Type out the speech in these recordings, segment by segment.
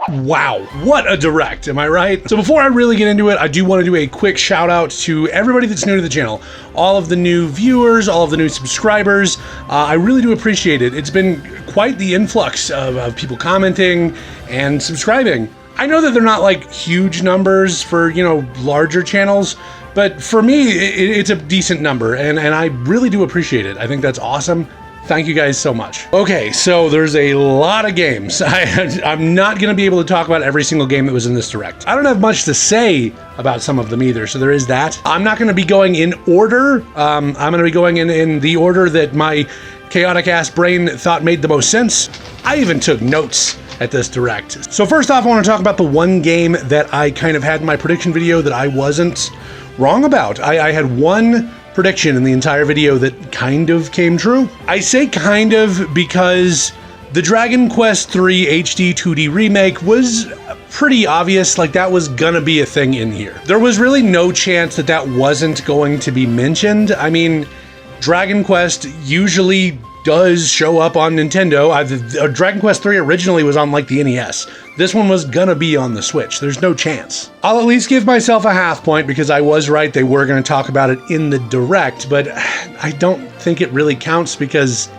Wow, what a direct, am I right? So before I really get into it, I do want to do a quick shout out to everybody that's new to the channel. All of the new viewers, all of the new subscribers. I really do appreciate it. It's been quite the influx of people commenting and subscribing. I know that they're not like huge numbers for, you know, larger channels, but for me, it's a decent number, and I really do appreciate it. I think that's awesome. Thank you guys so much. Okay, so there's a lot of games. I'm not gonna be able to talk about every single game that was in this direct. I don't have much to say about some of them either, so there is that. I'm not gonna be going in order. I'm gonna be going in the order that my chaotic ass brain thought made the most sense. I even took notes at this direct. So first off, I wanna talk about the one game that I kind of had in my prediction video that I wasn't wrong about. I had one prediction in the entire video that kind of came true. I say kind of because the Dragon Quest III HD 2D remake was pretty obvious, like that was gonna be a thing in here. There was really no chance that that wasn't going to be mentioned. I mean, Dragon Quest usually does show up on Nintendo. Dragon Quest III originally was on like the NES. This one was gonna be on the Switch. There's no chance. I'll at least give myself a half point because I was right. They were gonna talk about it in the direct, but I don't think it really counts because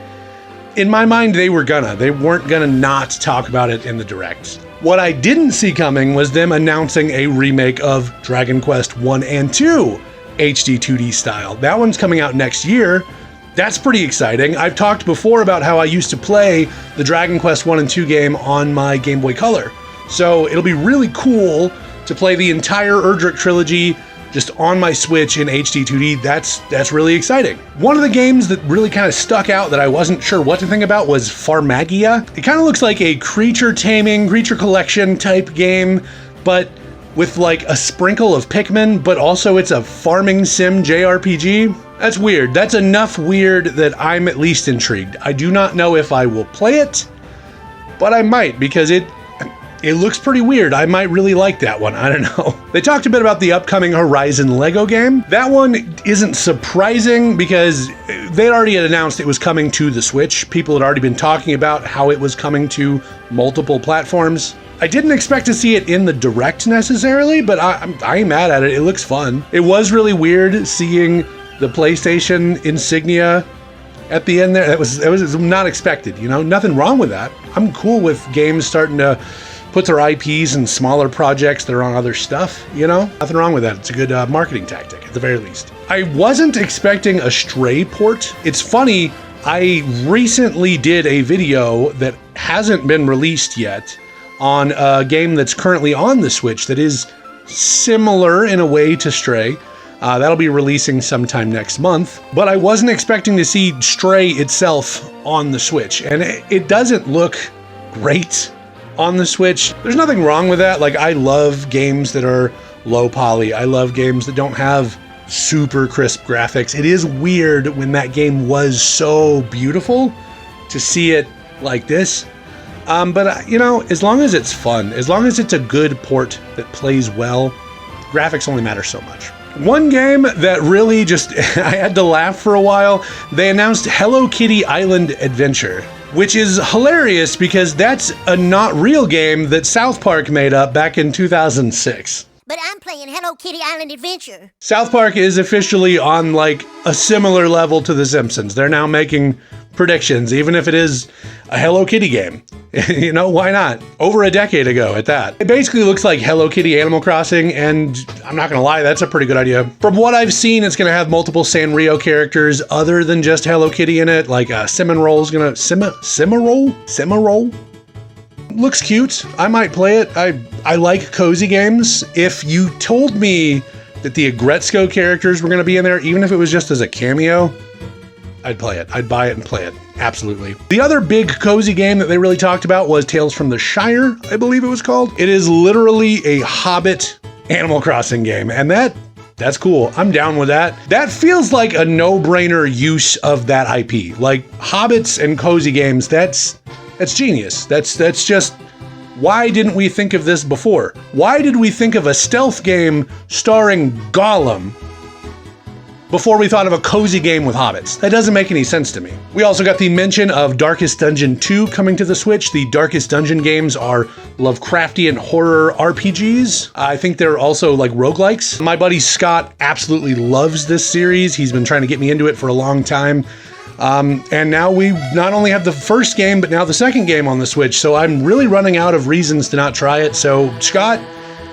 in my mind, they weren't gonna not talk about it in the direct. What I didn't see coming was them announcing a remake of Dragon Quest 1 and 2 HD 2D style. That one's coming out next year. That's pretty exciting. I've talked before about how I used to play the Dragon Quest 1 and 2 game on my Game Boy Color. So it'll be really cool to play the entire Erdrick trilogy just on my Switch in HD 2D. That's really exciting. One of the games that really kind of stuck out that I wasn't sure what to think about was Farmagia. It kind of looks like a creature taming, creature collection type game, but with like a sprinkle of Pikmin, but also it's a farming sim JRPG. That's weird. That's enough weird that I'm at least intrigued. I do not know if I will play it, but I might because it looks pretty weird. I might really like that one. I don't know. They talked a bit about the upcoming Horizon Lego game. That one isn't surprising because they already had announced it was coming to the Switch. People had already been talking about how it was coming to multiple platforms. I didn't expect to see it in the direct necessarily, but I ain't mad at it. It looks fun. It was really weird seeing the PlayStation insignia at the end there. It was not expected, you know? Nothing wrong with that. I'm cool with games starting to put their IPs in smaller projects that are on other stuff, you know? Nothing wrong with that. It's a good marketing tactic, at the very least. I wasn't expecting a Stray port. It's funny, I recently did a video that hasn't been released yet on a game that's currently on the Switch that is similar in a way to Stray. That'll be releasing sometime next month, but I wasn't expecting to see Stray itself on the Switch, and it doesn't look great on the Switch. There's nothing wrong with that. Like, I love games that are low poly. I love games that don't have super crisp graphics. It is weird when that game was so beautiful to see it like this. But you know, as long as it's fun, as long as it's a good port that plays well, graphics only matter so much. One game that really just, I had to laugh for a while, they announced Hello Kitty Island Adventure, which is hilarious because that's a not real game that South Park made up back in 2006. But I'm playing Hello Kitty Island Adventure. South Park is officially on like a similar level to The Simpsons. They're now making predictions, even if it is a Hello Kitty game. You know, why not? Over a decade ago at that. It basically looks like Hello Kitty Animal Crossing, and I'm not gonna lie, that's a pretty good idea. From what I've seen, it's gonna have multiple Sanrio characters other than just Hello Kitty in it, like Cinnamoroll's gonna, Cinnamoroll? Looks cute. I might play it. I like cozy games. If you told me that the Agretzko characters were gonna be in there, even if it was just as a cameo, I'd play it. I'd buy it and play it. Absolutely. The other big cozy game that they really talked about was Tales from the Shire, I believe it was called. It is literally a Hobbit Animal Crossing game, and that's cool. I'm down with that. That feels like a no-brainer use of that IP. Like, hobbits and cozy games, that's genius. That's just, why didn't we think of this before? Why did we think of a stealth game starring Gollum before we thought of a cozy game with hobbits. That doesn't make any sense to me. We also got the mention of Darkest Dungeon 2 coming to the Switch. The Darkest Dungeon games are Lovecraftian horror RPGs. I think they're also like roguelikes. My buddy Scott absolutely loves this series. He's been trying to get me into it for a long time. And now we not only have the first game, but now the second game on the Switch. So I'm really running out of reasons to not try it. So Scott,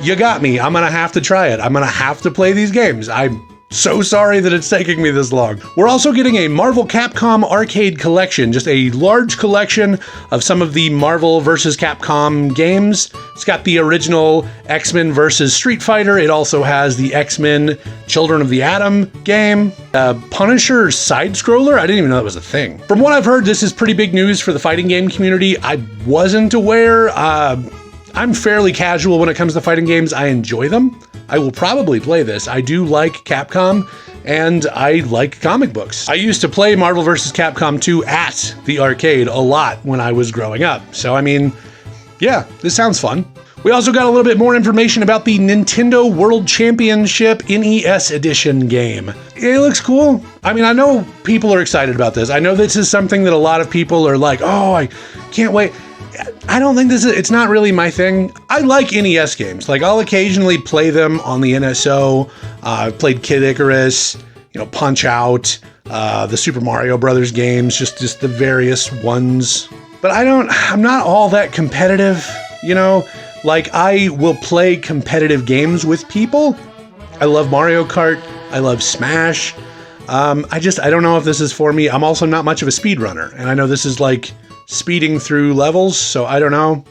you got me. I'm gonna have to try it. I'm gonna have to play these games. I'm so sorry that it's taking me this long. We're also getting a Marvel Capcom arcade collection, just a large collection of some of the Marvel vs. Capcom games. It's got the original X-Men vs. Street Fighter. It also has the X-Men Children of the Atom game. Punisher side-scroller? I didn't even know that was a thing. From what I've heard, this is pretty big news for the fighting game community. I wasn't aware. I'm fairly casual when it comes to fighting games. I enjoy them. I will probably play this. I do like Capcom, and I like comic books. I used to play Marvel vs. Capcom 2 at the arcade a lot when I was growing up. So, I mean, yeah, this sounds fun. We also got a little bit more information about the Nintendo World Championship NES Edition game. It looks cool. I mean, I know people are excited about this. I know this is something that a lot of people are like, oh, I can't wait. I don't think it's not really my thing. I like NES games. Like, I'll occasionally play them on the NSO. I've played Kid Icarus, Punch Out, the Super Mario Brothers games, just the various ones. But I'm not all that competitive, Like, I will play competitive games with people. I love Mario Kart. I love Smash. I don't know if this is for me. I'm also not much of a speedrunner, and I know this is like speeding through levels, so I don't know.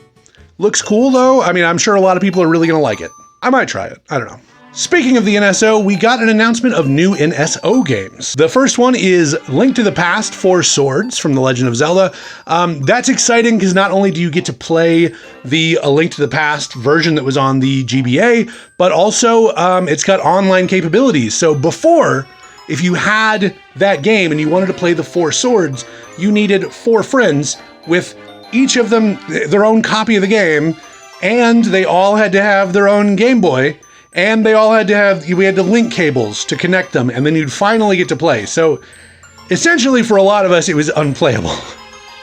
Looks cool though. I mean, I'm sure a lot of people are really gonna like it. I might try it. I don't know. Speaking of the NSO, we got an announcement of new NSO games. The first one is Link to the Past 4 Swords from The Legend of Zelda. That's exciting because not only do you get to play the A Link to the Past version that was on the GBA, but also it's got online capabilities. So before, if you had that game and you wanted to play the 4 Swords, you needed 4 friends with each of them their own copy of the game, and they all had to have their own Game Boy, and we had to link cables to connect them, and then you'd finally get to play. So essentially for a lot of us, it was unplayable.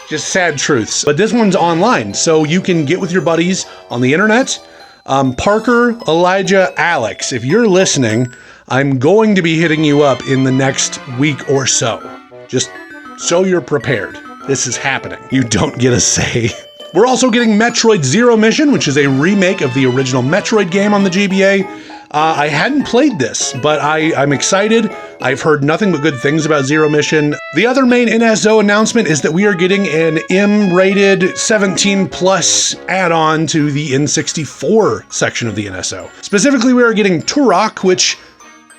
Just sad truths. But this one's online, so you can get with your buddies on the internet. Parker, Elijah, Alex, if you're listening, I'm going to be hitting you up in the next week or so. Just so you're prepared. This is happening. You don't get a say. We're also getting Metroid Zero Mission, which is a remake of the original Metroid game on the GBA. I hadn't played this, but I'm excited. I've heard nothing but good things about Zero Mission. The other main NSO announcement is that we are getting an M-rated 17 plus add-on to the N64 section of the NSO. Specifically, we are getting Turok, which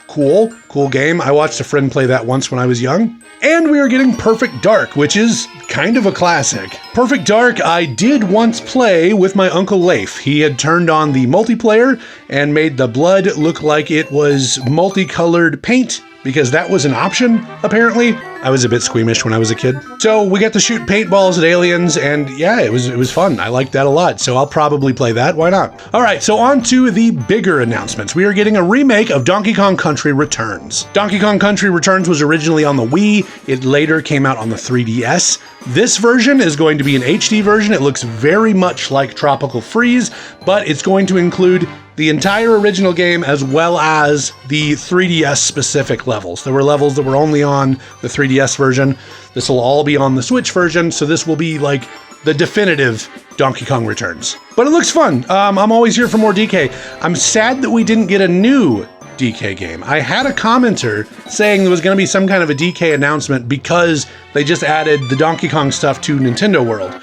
cool game. I watched a friend play that once when I was young. And we are getting Perfect Dark, which is kind of a classic. Perfect Dark, I did once play with my Uncle Leif. He had turned on the multiplayer and made the blood look like it was multicolored paint, because that was an option, apparently. I was a bit squeamish when I was a kid. So we got to shoot paintballs at aliens, and yeah, it was fun. I liked that a lot, so I'll probably play that. Why not? All right, so on to the bigger announcements. We are getting a remake of Donkey Kong Country Returns. Donkey Kong Country Returns was originally on the Wii. It later came out on the 3DS. This version is going to be an HD version. It looks very much like Tropical Freeze, but it's going to include the entire original game as well as the 3DS specific levels. There were levels that were only on the 3DS version. This will all be on the Switch version, so this will be like the definitive Donkey Kong Returns. But it looks fun. I'm always here for more DK. I'm sad that we didn't get a new DK game. I had a commenter saying there was going to be some kind of a DK announcement because they just added the Donkey Kong stuff to Nintendo World.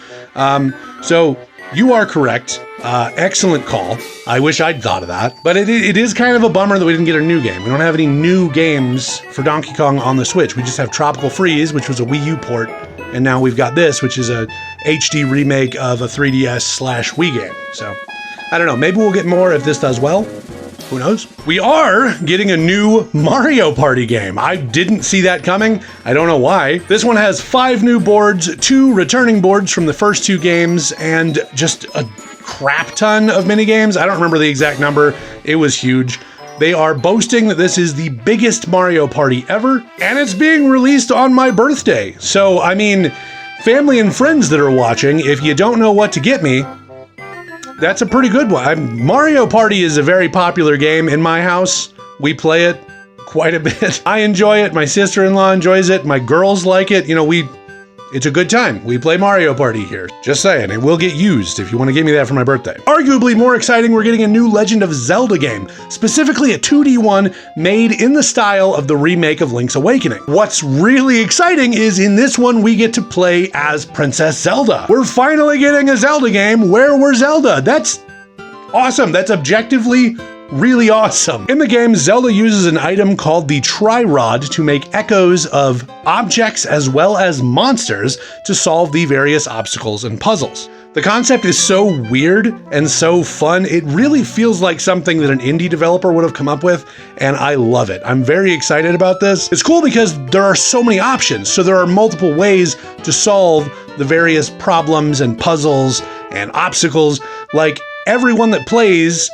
So you are correct. Excellent call. I wish I'd thought of that. But it is kind of a bummer that we didn't get a new game. We don't have any new games for Donkey Kong on the Switch. We just have Tropical Freeze, which was a Wii U port, and now we've got this, which is a HD remake of a 3DS/Wii game. So, I don't know. Maybe we'll get more if this does well. Who knows? We are getting a new Mario Party game. I didn't see that coming. I don't know why. This one has 5 new boards, 2 returning boards from the first 2 games, and just a crap ton of minigames. I don't remember the exact number. It was huge. They are boasting that this is the biggest Mario Party ever, and it's being released on my birthday. So, I mean, family and friends that are watching, if you don't know what to get me, that's a pretty good one. Mario Party is a very popular game in my house. We play it quite a bit. I enjoy it. My sister-in-law enjoys it. My girls like it. You know, it's a good time. We play Mario Party here. Just saying, it will get used if you want to give me that for my birthday. Arguably more exciting, we're getting a new Legend of Zelda game, specifically a 2D one made in the style of the remake of Link's Awakening. What's really exciting is in this one, we get to play as Princess Zelda. We're finally getting a Zelda game where we're Zelda. That's awesome. That's objectively really awesome. In the game, Zelda uses an item called the Tri-Rod to make echoes of objects as well as monsters to solve the various obstacles and puzzles. The concept is so weird and so fun, it really feels like something that an indie developer would have come up with, and I love it. I'm very excited about this. It's cool because there are so many options, so there are multiple ways to solve the various problems and puzzles and obstacles. Like, everyone that plays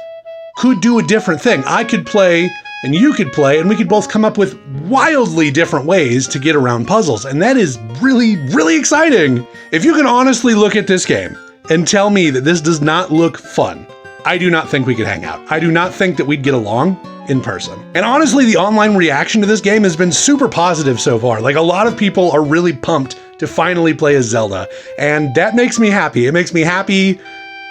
could do a different thing. I could play and you could play and we could both come up with wildly different ways to get around puzzles. And that is really, really exciting. If you can honestly look at this game and tell me that this does not look fun, I do not think we could hang out. I do not think that we'd get along in person. And honestly, the online reaction to this game has been super positive so far. Like, a lot of people are really pumped to finally play as Zelda. And that makes me happy. It makes me happy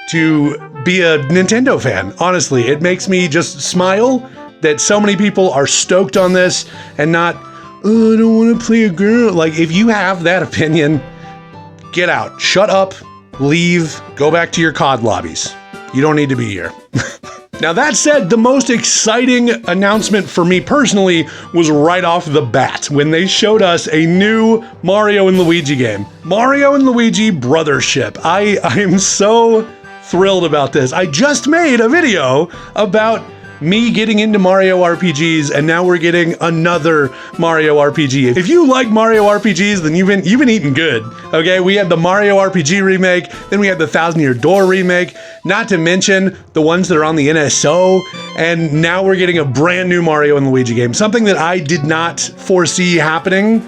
to be a Nintendo fan, honestly. It makes me just smile that so many people are stoked on this and not, oh, I don't want to play a girl. Like, if you have that opinion, get out. Shut up, leave, go back to your COD lobbies. You don't need to be here. Now, that said, the most exciting announcement for me personally was right off the bat when they showed us a new Mario and Luigi game. Mario and Luigi Brothership. I am so thrilled about this. I just made a video about me getting into Mario RPGs, and now we're getting another Mario RPG. If you like Mario RPGs, then you've been eating good. Okay, we had the Mario RPG remake, then we had the Thousand Year Door remake, not to mention the ones that are on the NSO, and now we're getting a brand new Mario and Luigi game, something that I did not foresee happening.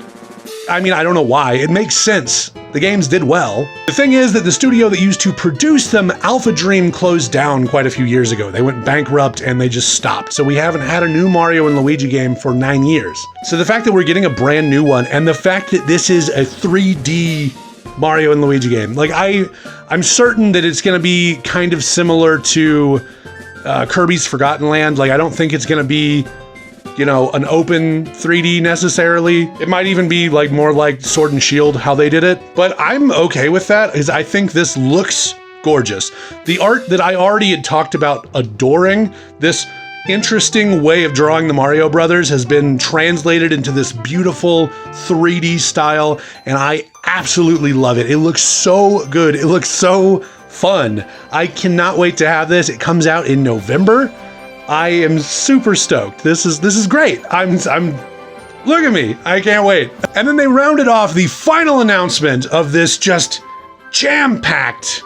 I mean, I don't know why. It makes sense. The games did well. The thing is that the studio that used to produce them, Alpha Dream, closed down quite a few years ago. They went bankrupt and they just stopped. So we haven't had a new Mario and Luigi game for 9 years. So the fact that we're getting a brand new one, and the fact that this is a 3D Mario and Luigi game, like I'm certain that it's going to be kind of similar to Kirby's Forgotten Land. Like, I don't think it's going to be, you know, an open 3D necessarily. It might even be like more like Sword and Shield, how they did it. But I'm okay with that, because I think this looks gorgeous. The art that I already had talked about adoring, this interesting way of drawing the Mario Brothers, has been translated into this beautiful 3D style, and I absolutely love it. It looks so good. It looks so fun. I cannot wait to have this. It comes out in November. I am super stoked. This is great. I'm look at me. I can't wait. And then they rounded off the final announcement of this just jam-packed,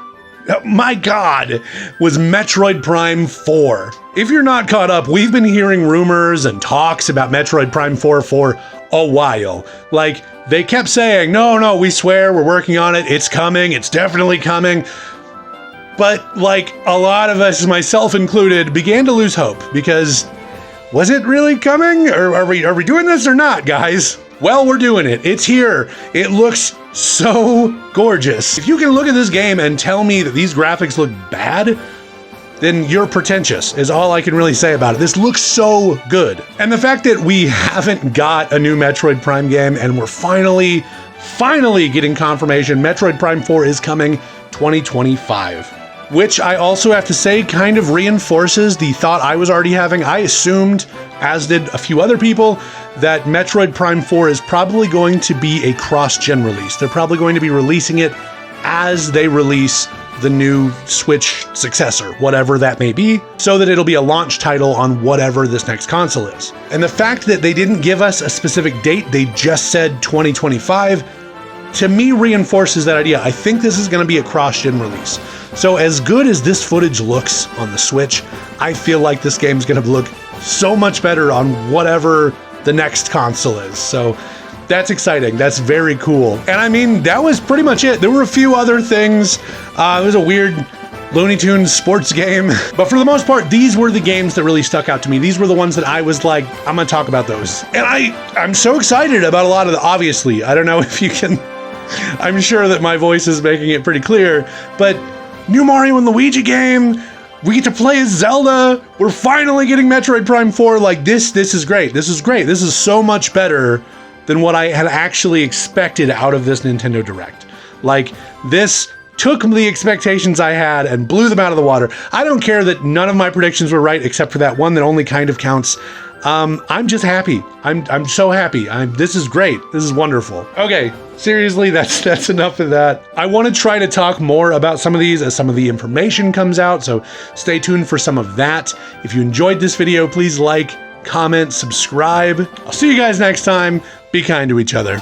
my God, was Metroid Prime 4. If you're not caught up, we've been hearing rumors and talks about Metroid Prime 4 for a while. Like, they kept saying, no, we swear, we're working on it. It's coming. It's definitely coming. But, like, a lot of us, myself included, began to lose hope, because was it really coming? Or are we doing this or not, guys? Well, we're doing it. It's here. It looks so gorgeous. If you can look at this game and tell me that these graphics look bad, then you're pretentious, is all I can really say about it. This looks so good. And the fact that we haven't got a new Metroid Prime game, and we're finally getting confirmation Metroid Prime 4 is coming 2025. Which I also have to say kind of reinforces the thought I was already having. I assumed, as did a few other people, that Metroid Prime 4 is probably going to be a cross-gen release. They're probably going to be releasing it as they release the new Switch successor, whatever that may be, so that it'll be a launch title on whatever this next console is. And the fact that they didn't give us a specific date, they just said 2025, to me reinforces that idea. I think this is going to be a cross-gen release. So as good as this footage looks on the Switch, I feel like this game's going to look so much better on whatever the next console is. So that's exciting. That's very cool. And I mean, that was pretty much it. There were a few other things. It was a weird Looney Tunes sports game. But for the most part, these were the games that really stuck out to me. These were the ones that I was like, I'm gonna talk about those. And I'm so excited about a lot of the, obviously, I don't know if you can, I'm sure that my voice is making it pretty clear, but new Mario and Luigi game, we get to play as Zelda, we're finally getting Metroid Prime 4, like this is great, this is great, this is so much better than what I had actually expected out of this Nintendo Direct. Like, this took the expectations I had and blew them out of the water. I don't care that none of my predictions were right except for that one that only kind of counts. I'm just happy. I'm so happy. This is great. This is wonderful. Okay, seriously, that's enough of that. I want to try to talk more about some of these as some of the information comes out, so stay tuned for some of that. If you enjoyed this video, please like, comment, subscribe. I'll see you guys next time. Be kind to each other.